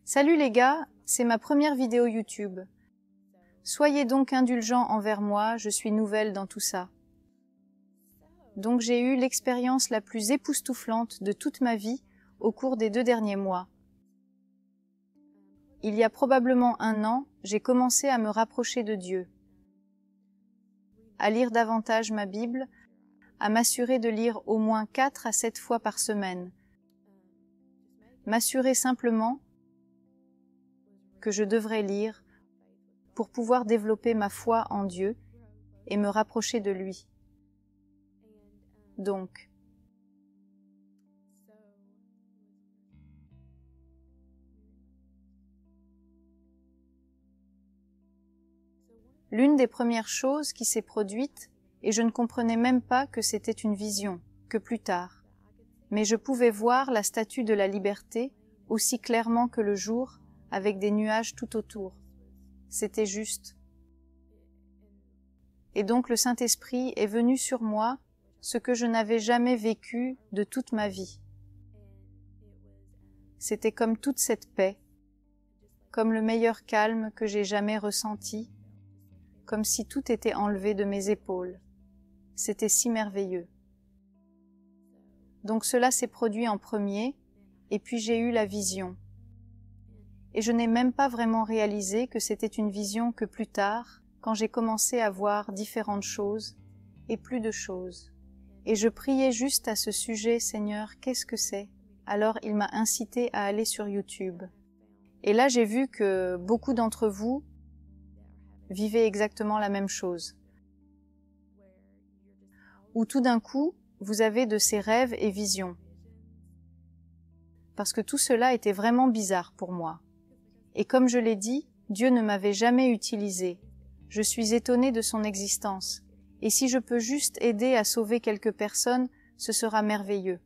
Salut les gars, c'est ma première vidéo YouTube. Soyez donc indulgents envers moi, je suis nouvelle dans tout ça. Donc j'ai eu l'expérience la plus époustouflante de toute ma vie au cours des 2 derniers mois. Il y a probablement 1 an, j'ai commencé à me rapprocher de Dieu, à lire davantage ma Bible, à m'assurer de lire au moins 4 à 7 fois par semaine, m'assurer simplement que je devrais lire pour pouvoir développer ma foi en Dieu et me rapprocher de lui. Donc, l'une des premières choses qui s'est produite, et je ne comprenais même pas que c'était une vision, que plus tard, mais je pouvais voir la statue de la liberté aussi clairement que le jour, avec des nuages tout autour. C'était juste. Et donc le Saint-Esprit est venu sur moi, ce que je n'avais jamais vécu de toute ma vie. C'était comme toute cette paix, comme le meilleur calme que j'ai jamais ressenti, comme si tout était enlevé de mes épaules. C'était si merveilleux. Donc cela s'est produit en premier, et puis j'ai eu la vision. Et je n'ai même pas vraiment réalisé que c'était une vision que plus tard, quand j'ai commencé à voir différentes choses, et plus de choses. Et je priais juste à ce sujet, Seigneur, qu'est-ce que c'est? Alors il m'a incité à aller sur YouTube. Et là j'ai vu que beaucoup d'entre vous vivaient exactement la même chose. Où tout d'un coup, vous avez de ces rêves et visions. Parce que tout cela était vraiment bizarre pour moi. Et comme je l'ai dit, Dieu ne m'avait jamais utilisé. Je suis étonnée de son existence. Et si je peux juste aider à sauver quelques personnes, ce sera merveilleux.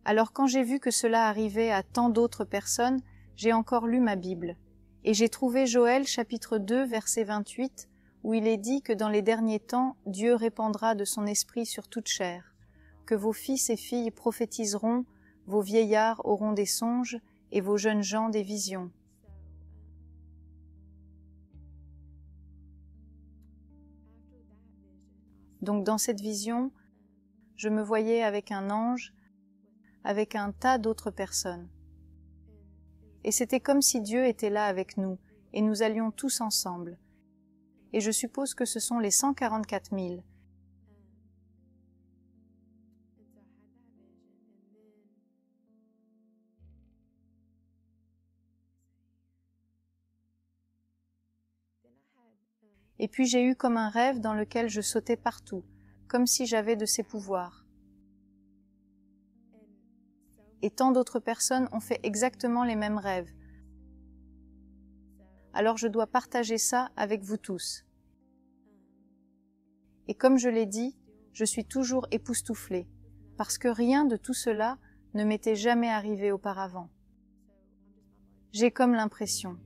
Alors quand j'ai vu que cela arrivait à tant d'autres personnes, j'ai encore lu ma Bible. Et j'ai trouvé Joël chapitre 2 verset 28, où il est dit que dans les derniers temps, Dieu répandra de son esprit sur toute chair, que vos fils et filles prophétiseront, vos vieillards auront des songes, et vos jeunes gens des visions. Donc dans cette vision, je me voyais avec un ange, avec un tas d'autres personnes. Et c'était comme si Dieu était là avec nous, et nous allions tous ensemble. Et je suppose que ce sont les 144 000. Et puis j'ai eu comme un rêve dans lequel je sautais partout, comme si j'avais de ces pouvoirs. Et tant d'autres personnes ont fait exactement les mêmes rêves. Alors je dois partager ça avec vous tous. Et comme je l'ai dit, je suis toujours époustouflée, parce que rien de tout cela ne m'était jamais arrivé auparavant. J'ai comme l'impression.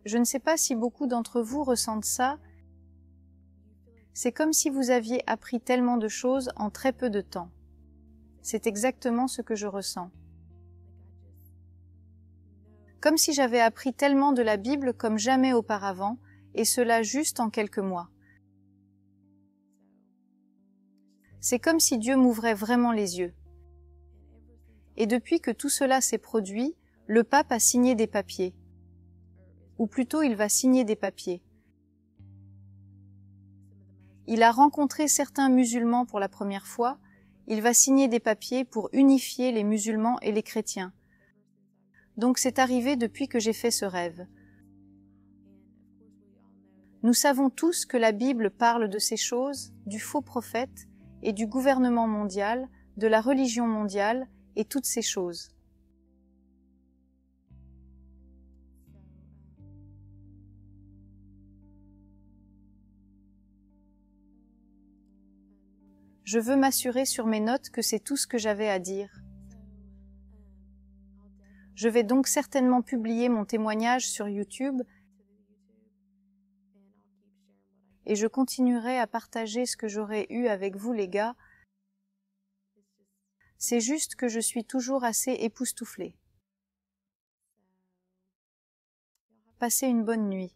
Je ne sais pas si beaucoup d'entre vous ressentent ça. C'est comme si vous aviez appris tellement de choses en très peu de temps. C'est exactement ce que je ressens. Comme si j'avais appris tellement de la Bible comme jamais auparavant, et cela juste en quelques mois. C'est comme si Dieu m'ouvrait vraiment les yeux. Et depuis que tout cela s'est produit, le pape a signé des papiers. Ou plutôt il va signer des papiers. Il a rencontré certains musulmans pour la première fois, il va signer des papiers pour unifier les musulmans et les chrétiens. Donc c'est arrivé depuis que j'ai fait ce rêve. Nous savons tous que la Bible parle de ces choses, du faux prophète et du gouvernement mondial, de la religion mondiale et toutes ces choses. Je veux m'assurer sur mes notes que c'est tout ce que j'avais à dire. Je vais donc certainement publier mon témoignage sur YouTube et je continuerai à partager ce que j'aurai eu avec vous les gars. C'est juste que je suis toujours assez époustouflée. Passez une bonne nuit.